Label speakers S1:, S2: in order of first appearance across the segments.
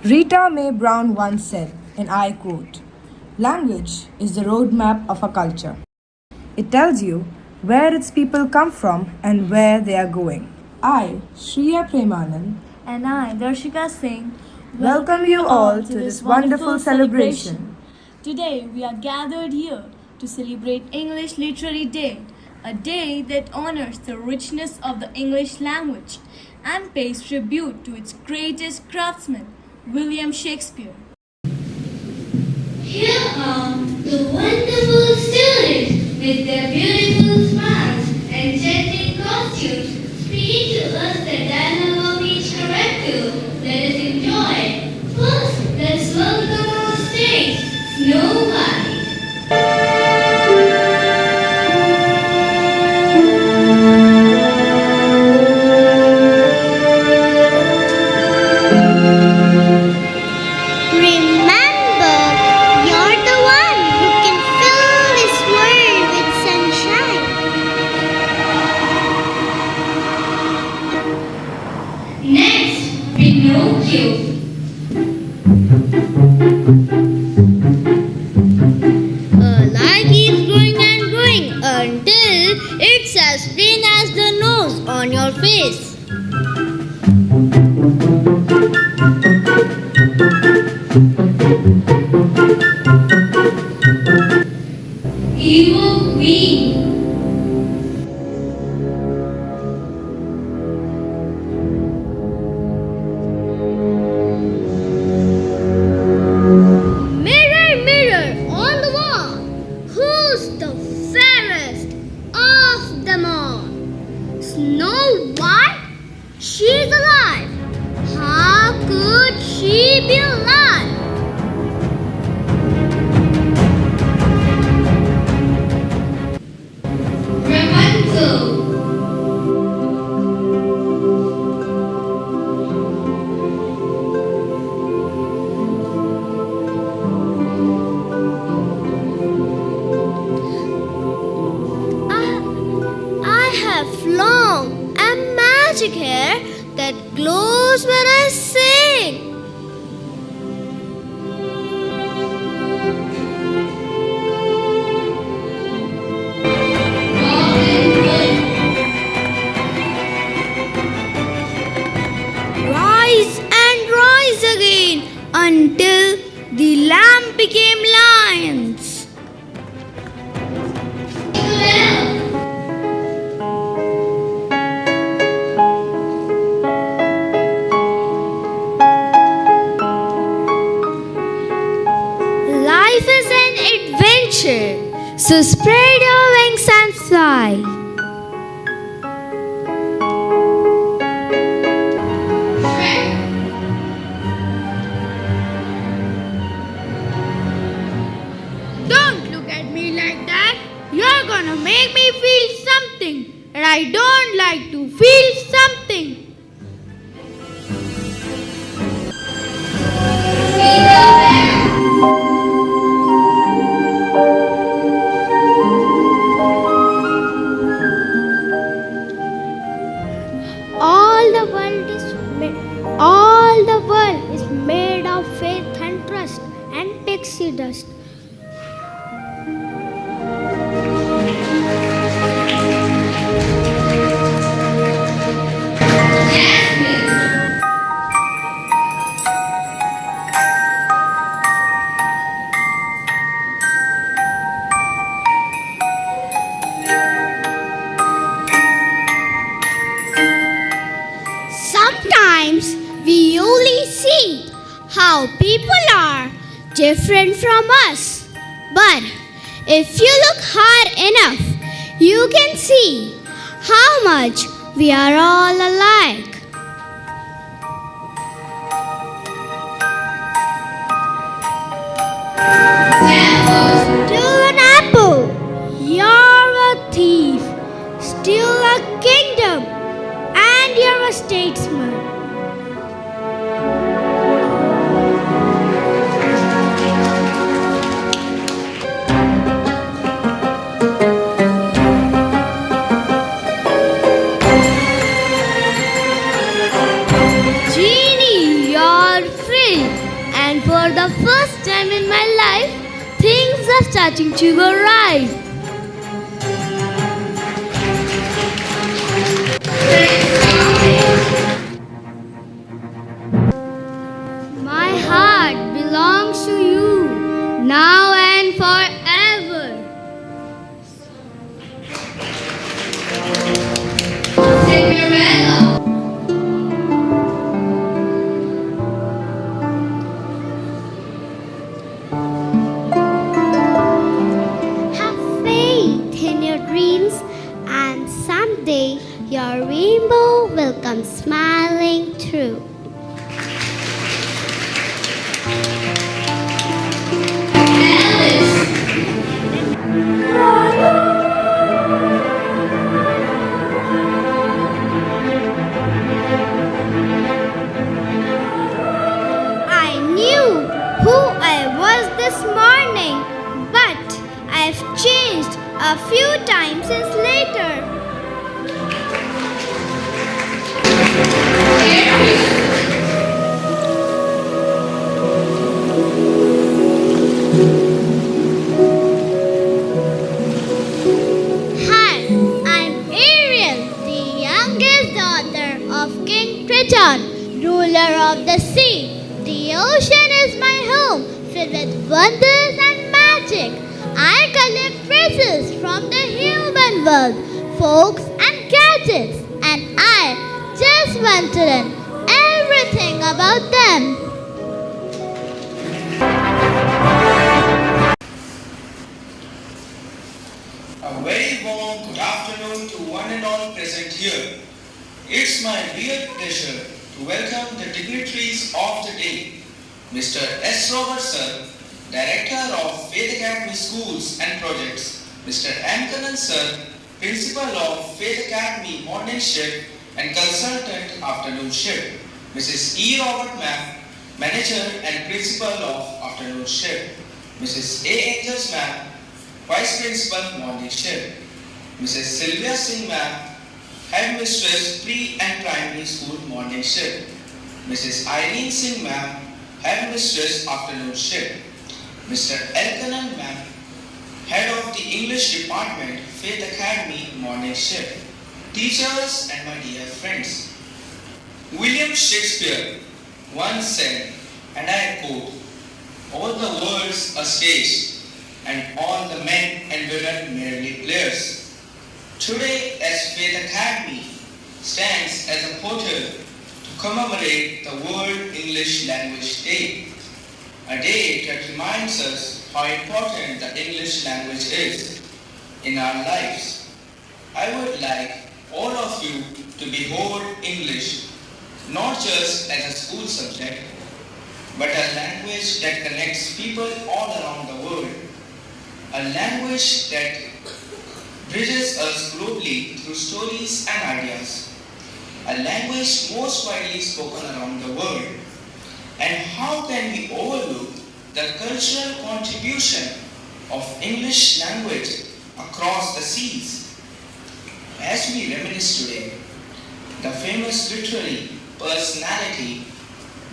S1: Rita Mae Brown once said, and I quote, "Language is the roadmap of a culture. It tells you where its people come from and where they are going." I, Shriya Premanand,
S2: And I, Darshika Singh,
S1: welcome you all to this wonderful celebration.
S2: Today we are gathered here to celebrate English Literary Day, a day that honors the richness of the English language and pays tribute to its greatest craftsman, William Shakespeare.
S3: Here are the wonderful students with their beautiful smiles and enchanting costumes, speaking to us the dialogue of each character. Let us enjoy it. First, let's welcome on stage Snow White.
S4: Remember, you're the one who can fill this world with sunshine.
S3: Next, Pinocchio.
S4: Life keeps growing and growing until it's as green as the nose on your face.
S3: Evil Queen.
S4: Mirror, mirror on the wall, who's the fairest of them all? Snow White? She's alive. How could she be alive?
S3: Rapunzel.
S4: I have long and magic hair that glows when I sing.
S3: Robin Hood.
S4: Rise and rise again until the lamb became lions.
S3: Tinkerbell.
S4: Life is an adventure, so spread your wings and fly.
S3: Shrek.
S4: Don't look at me like that. You're gonna make me feel something, and I don't like to feel something.
S3: Peter Pan.
S4: All the world is made of faith and trust and pixie dust.
S3: Jasmine.
S4: Sometimes we only see how people are different from us. But if you look hard enough, you can see how much we are all alike.
S3: Temples.
S4: Still an apple, you're a thief. Still a kingdom, and you're a statesman. Genie, you're free. starting to go right. My heart belongs to you now and forever.
S3: Cinderella.
S4: Have faith in your dreams, and someday your rainbow will come smiling through.
S3: Alice.
S4: I knew who I was this morning, but I've changed a few times since later. Hi, I'm Ariel, the youngest daughter of King Triton, ruler of the sea. The ocean is my home, filled with wonders and magic. I collect phrases from the human world, folks and gadgets, and I just want to learn everything about them.
S5: A very warm good afternoon to one and all present here. It's my real pleasure to welcome the dignitaries of the day. Mr. S. Robertson, Director of Faith Academy Schools and Projects. Mr. M. Kanan Sir, Principal of Faith Academy Morning Shift and Consultant Afternoon Shift. Mrs. E. Robert Ma'am, Manager and Principal of Afternoon Shift. Mrs. A. Angels Ma'am, Vice Principal Morning Shift. Mrs. Sylvia Singh Ma'am, Headmistress Pre and Primary School Morning Shift. Mrs. Irene Singh Ma'am, Headmistress Afternoon Shift. Mr. Elkanan Ma'am, Head of the English Department, Faith Academy Morning Shift. Teachers and my dear friends, William Shakespeare once said, and I quote, "All the world's a stage, and all the men and women merely players." Today, as Faith Academy stands as a portal to commemorate the World English Language Day, a day that reminds us how important the English language is in our lives. I would like all of you to behold English not just as a school subject, but a language that connects people all around the world. A language that bridges us globally through stories and ideas. A language most widely spoken around the world. And how can we overlook the cultural contribution of English language across the seas? As we reminisce today, the famous literary personality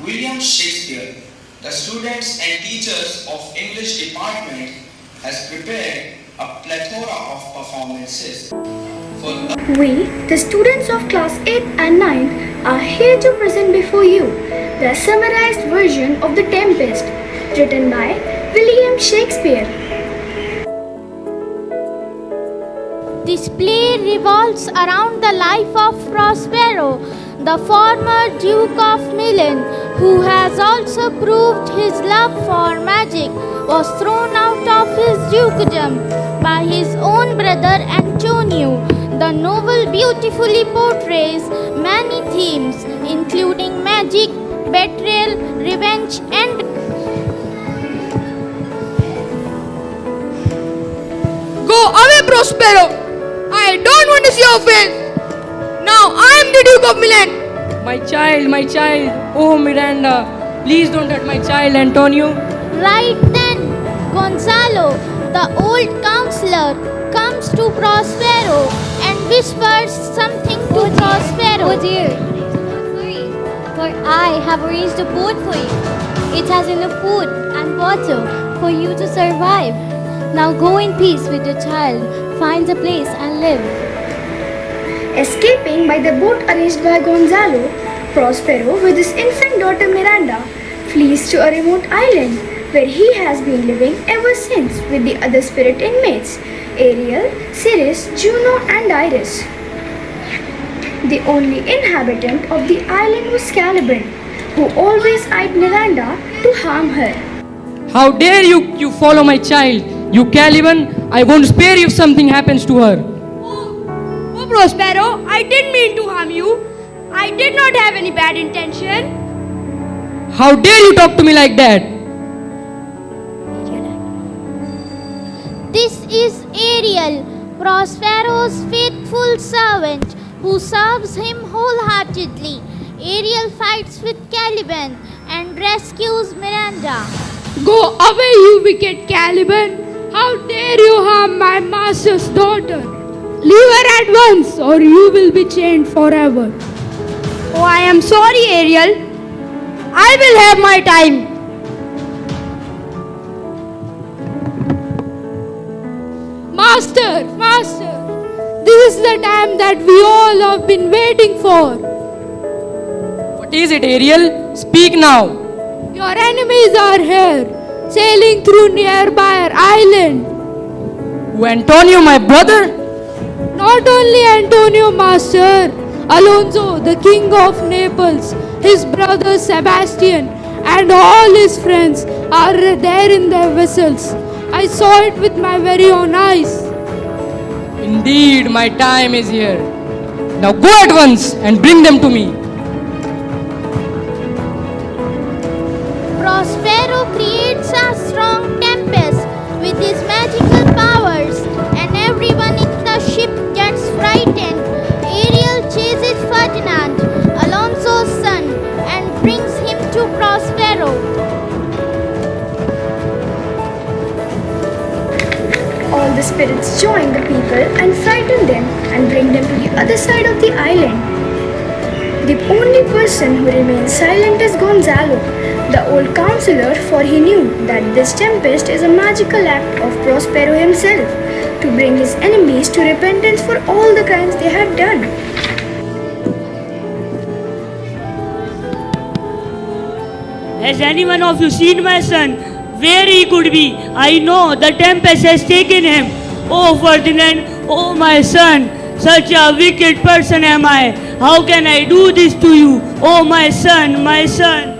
S5: William Shakespeare, the students and teachers of English department has prepared a plethora of performances for
S6: We, the students of class 8 and 9, are here to present before you the summarized version of The Tempest, written by William Shakespeare.
S4: This play revolves around the life of Prospero, the former Duke of Milan, who has also proved his love for magic, was thrown out of his dukedom by his own brother Antonio. The novel beautifully portrays many themes, including magic, betrayal, revenge, and
S7: Go away, Prospero! I don't want to see your face! Now I am the Duke of Milan!
S8: My child, oh Miranda, please don't hurt my child, Antonio.
S4: right then Gonzalo, the old counselor, comes to Prospero and whispers something to Prospero.
S9: Oh dear, for I have arranged a boat for you. It has enough food and water for you to survive. Now go in peace with your child. Find a place and live.
S6: Escaping by the boat arranged by Gonzalo, Prospero with his infant daughter Miranda flees to a remote island where he has been living ever since with the other spirit inmates, Ariel, Ceres, Juno and Iris. The only inhabitant of the island was Caliban, who always eyed Miranda to harm her.
S8: How dare you follow my child? You Caliban, I won't spare you if something happens to her.
S7: Oh, Prospero, I didn't mean to harm you. I did not have any bad intention.
S8: How dare you talk to me like that?
S4: This is Ariel, Prospero's faithful servant, who serves him wholeheartedly. Ariel fights with Caliban and rescues Miranda.
S7: Go away, you wicked Caliban. How dare you harm my master's daughter? Leave her at once, or you will be chained forever. Oh, I am sorry, Ariel. I will have my time. Master, this is the time that we all have been waiting for.
S8: What is it, Ariel? Speak now.
S7: Your enemies are here, sailing through nearby island.
S8: Who, Antonio, my brother?
S7: Not only Antonio, Master, Alonso, the king of Naples, his brother Sebastian, and all his friends are there in their vessels. I saw it with my very own eyes.
S8: Indeed, my time is here. Now go at once and bring them to me.
S4: Prospero creates a strong tempest with his magical powers, and everyone in the ship gets frightened. Ariel chases Ferdinand, Alonso's son, and brings him to Prospero.
S6: All the spirits join the people and frighten them and bring them to the other side of the island. The only person who remains silent is Gonzalo, the old counselor, for he knew that this tempest is a magical act of Prospero himself to bring his enemies to repentance for all the crimes they had done.
S10: Has anyone of you seen my son? Where he could be? I know the tempest has taken him. Oh Ferdinand, oh my son, such a wicked person am I. How can I do this to you? Oh my son, my son.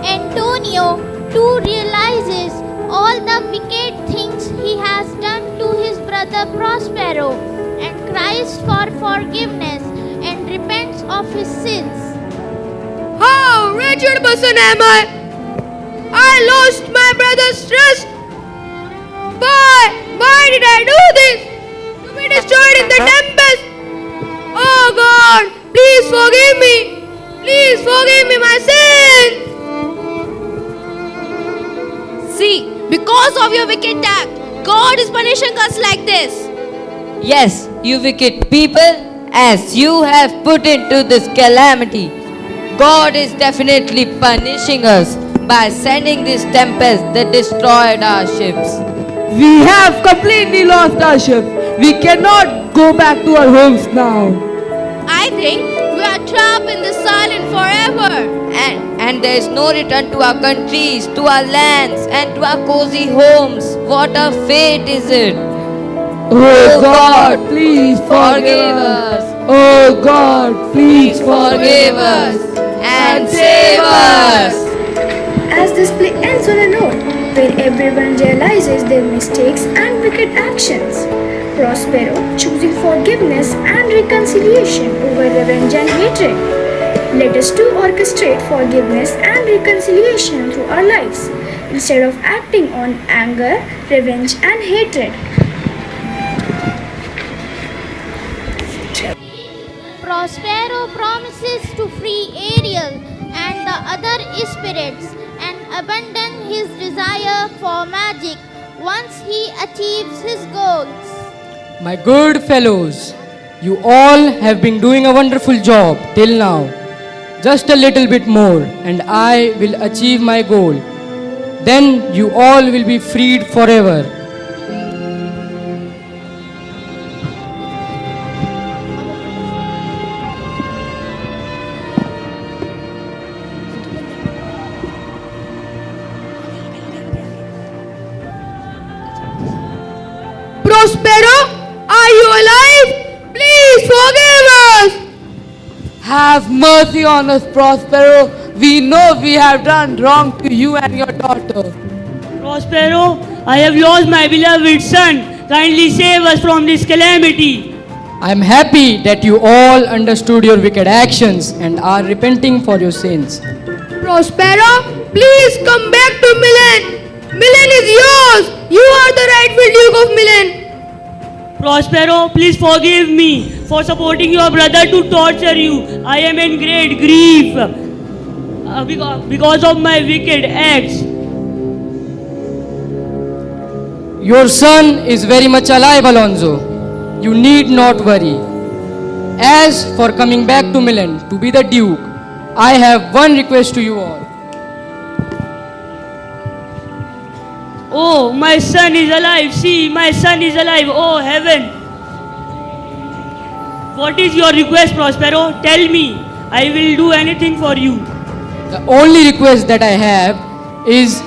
S4: Antonio too realizes all the wicked things he has done to his brother Prospero and cries for forgiveness and repents of his sins.
S7: How wretched person am I? I lost my brother's trust. Why did I do this? To be destroyed in the tempest. Oh God, please forgive me. Please forgive me my sin.
S11: See, because of your wicked act, God is punishing us like this.
S12: Yes, you wicked people, as you have put into this calamity, God is definitely punishing us by sending this tempest that destroyed our ships.
S13: We have completely lost our ship. We cannot go back to our homes now.
S11: I think we are trapped in this island forever.
S12: And there is no return to our countries, to our lands, and to our cozy homes. What a fate is it!
S13: Oh God, please forgive us. Oh God, please forgive us
S12: and save us.
S6: As this play ends on a note where everyone realizes their mistakes and wicked actions, Prospero choosing forgiveness and reconciliation over revenge and hatred. Let us too orchestrate forgiveness and reconciliation through our lives instead of acting on anger, revenge, and hatred.
S4: Prospero promises to free Ariel and the other spirits and abandon his desire for magic once he achieves his goals.
S8: My good fellows, you all have been doing a wonderful job till now. Just a little bit more and I will achieve my goal. Then you all will be freed forever.
S13: Have mercy on us, Prospero. We know we have done wrong to you and your daughter.
S10: Prospero, I have lost my beloved son. Kindly save us from this calamity.
S8: I am happy that you all understood your wicked actions and are repenting for your sins.
S7: Prospero, please come back to Milan. Milan is yours. You are the rightful Duke of Milan.
S10: Prospero, please forgive me for supporting your brother to torture you. I am in great grief because of my wicked acts.
S8: Your son is very much alive, Alonso. You need not worry. As for coming back to Milan to be the Duke, I have one request to you all.
S10: Oh, my son is alive. See, my son is alive. Oh, heaven. What is your request, Prospero? Tell me. I will do anything for you.
S8: The only request that I have is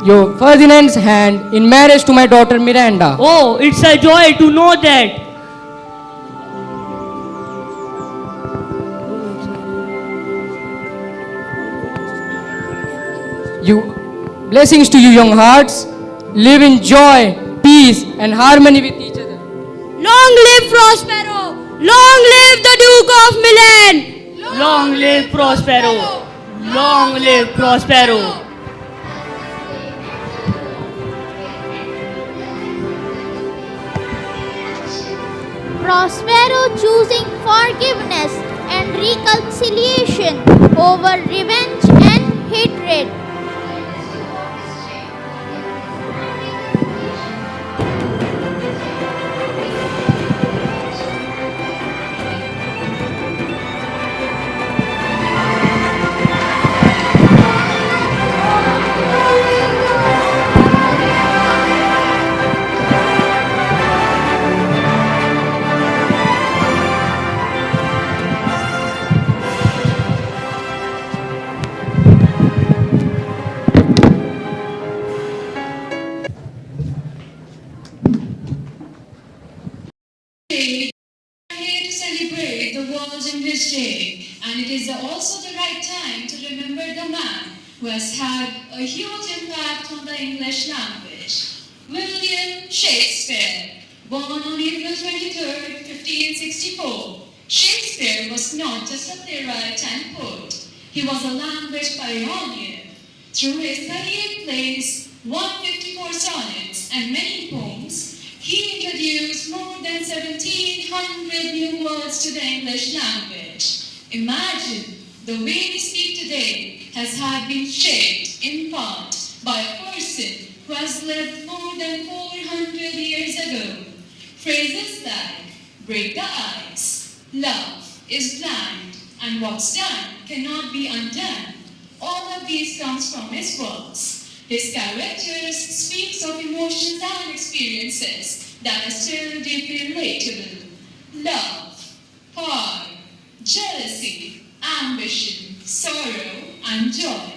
S8: your Ferdinand's hand in marriage to my daughter Miranda.
S10: Oh, it's a joy to know that.
S8: Blessings to you, young hearts. Live in joy, peace, and harmony with each other.
S11: Long live Prospero! Long live the Duke of Milan!
S10: Long live Prospero! Long live Prospero!
S4: Prospero choosing forgiveness and reconciliation over revenge and hatred.
S14: English Day, and it is also the right time to remember the man who has had a huge impact on the English language, William Shakespeare. Born on April 23, 1564, Shakespeare was not just a playwright and poet, he was a language pioneer. Through his 38 plays, 154 sonnets, and many poems, he introduced more than 1,700 new words to the English language. Imagine the way we speak today has been shaped in part by a person who has lived more than 400 years ago. Phrases like break the ice, love is blind, and what's done cannot be undone. All of these comes from his works. His characters speaks of emotions and experiences that are still deeply relatable. Love, power, jealousy, ambition, sorrow, and joy.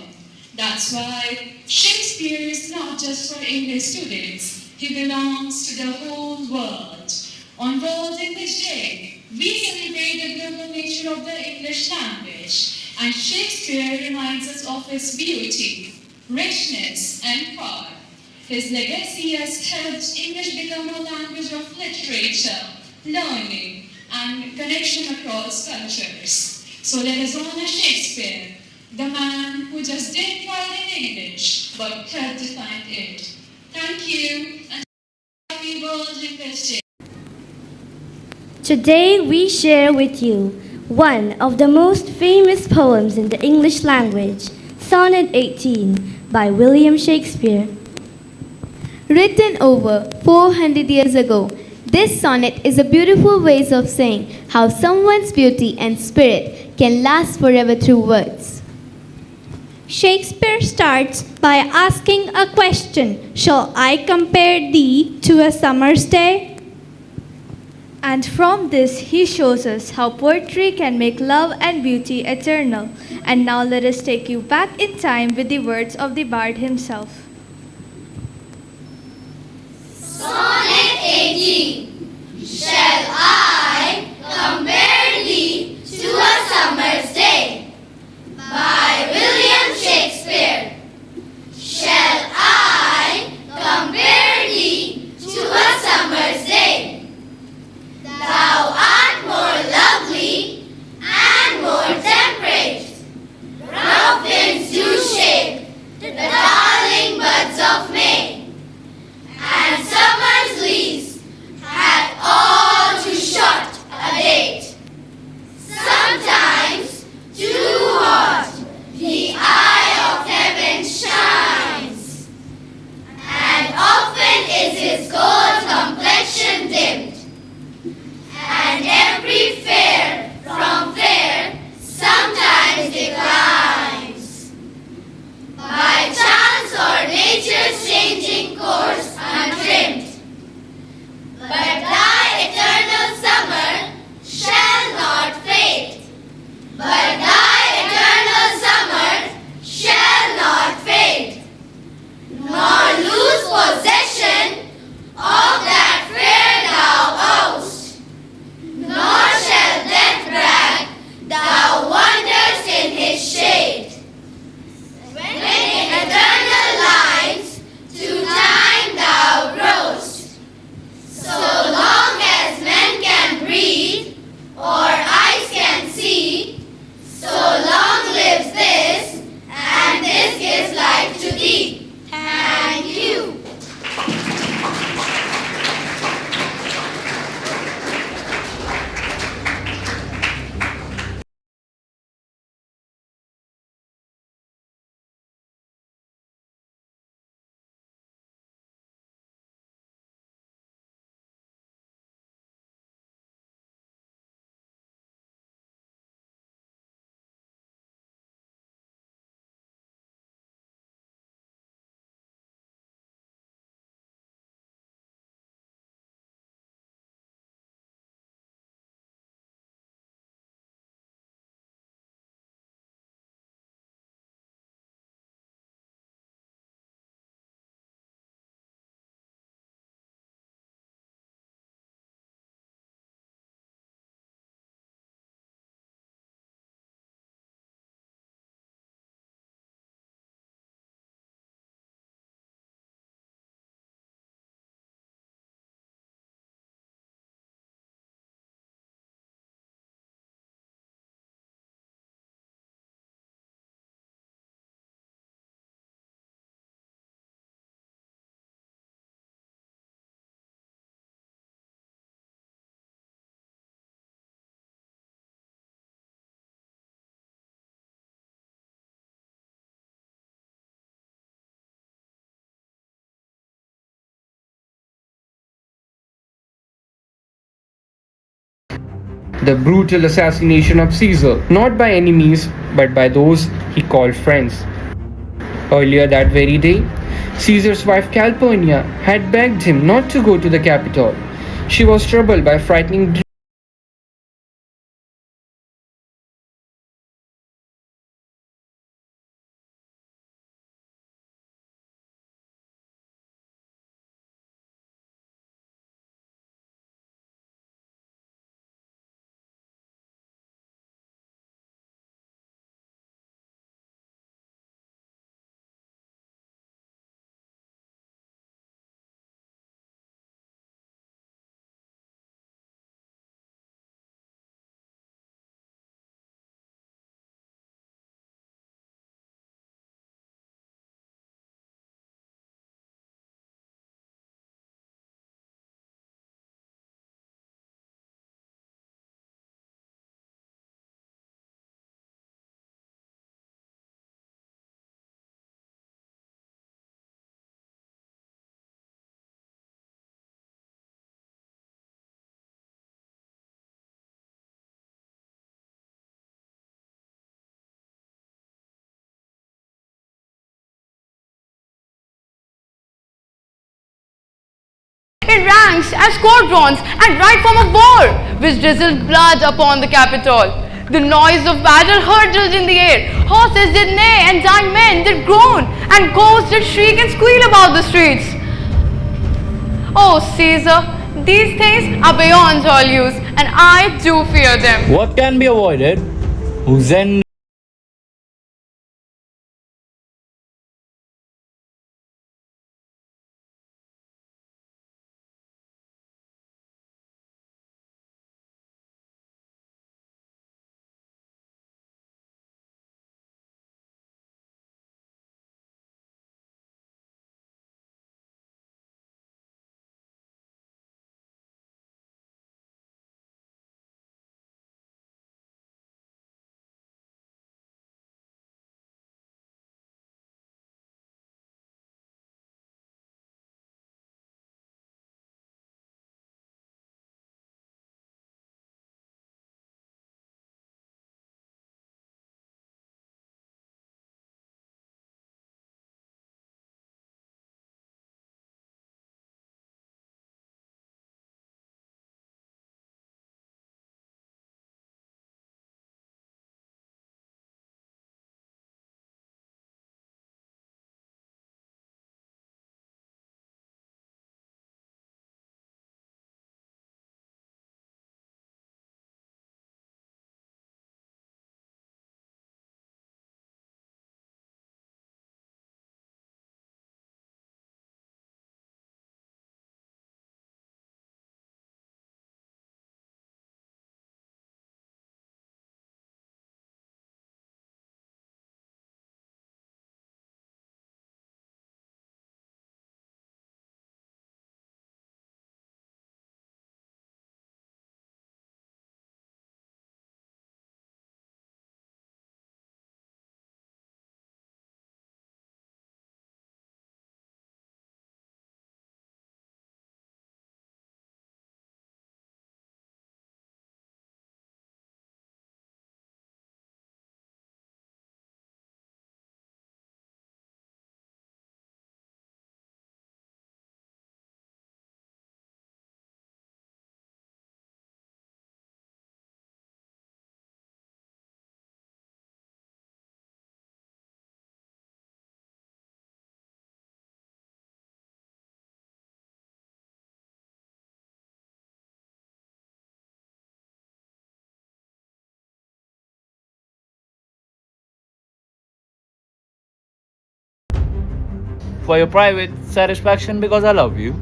S14: That's why Shakespeare is not just for English students. He belongs to the whole world. On World English Day, we celebrate the global nature of the English language, and Shakespeare reminds us of his beauty, richness, and power. His legacy has helped English become a language of literature, learning, and connection across cultures. So let us honor Shakespeare, the man who just didn't write in English, but helped define it. Thank you, and happy World English Day.
S15: Today we share with you one of the most famous poems in the English language, Sonnet 18 by William Shakespeare.
S16: Written over 400 years ago, this sonnet is a beautiful way of saying how someone's beauty and spirit can last forever through words.
S17: Shakespeare starts by asking a question. Shall I compare thee to a summer's day? And from this he shows us how poetry can make love and beauty eternal. And now let us take you back in time with the words of the bard himself.
S4: Sonnet 18. Shall I compare thee to a summer's
S18: the brutal assassination of Caesar, not by enemies but by those he called friends. Earlier that very day, Caesar's wife Calpurnia had begged him not to go to the capital. She was troubled by frightening
S11: in ranks as squadrons and right from a war, which drizzled blood upon the capital. The noise of battle hurtled in the air. Horses did neigh and dying men did groan, and ghosts did shriek and squeal about the streets. Oh, Caesar, these things are beyond all use, and I do fear them.
S19: What can be avoided? Who then for your private satisfaction because I love you,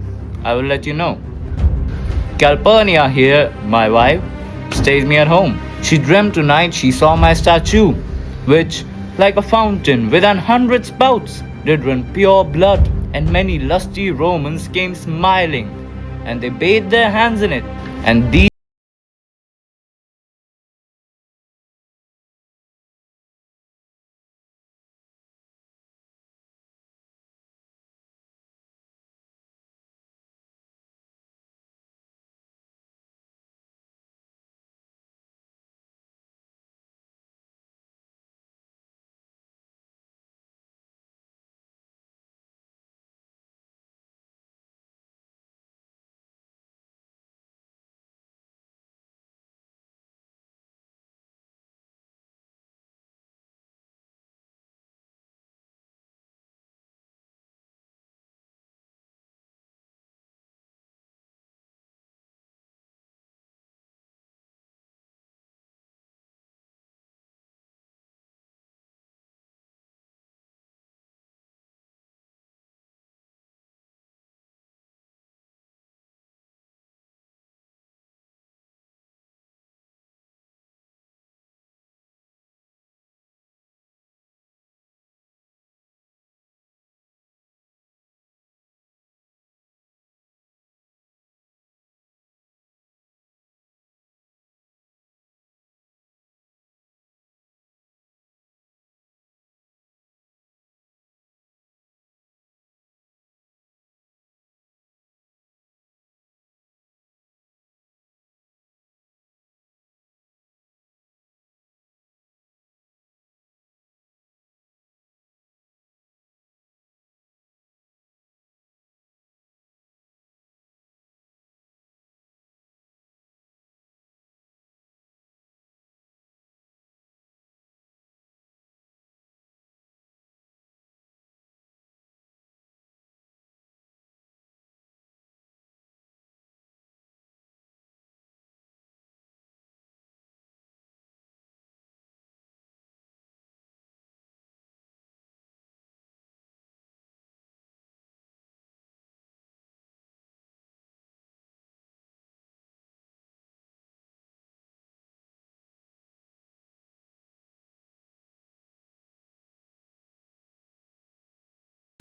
S19: I will let you know. Calpurnia here, my wife, stays me at home. She dreamt tonight she saw my statue, which, like a fountain with 100 spouts, did run pure blood, and many lusty Romans came smiling, and they bathed their hands in it, and these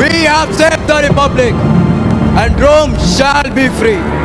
S20: We have saved the Republic, and Rome shall be free.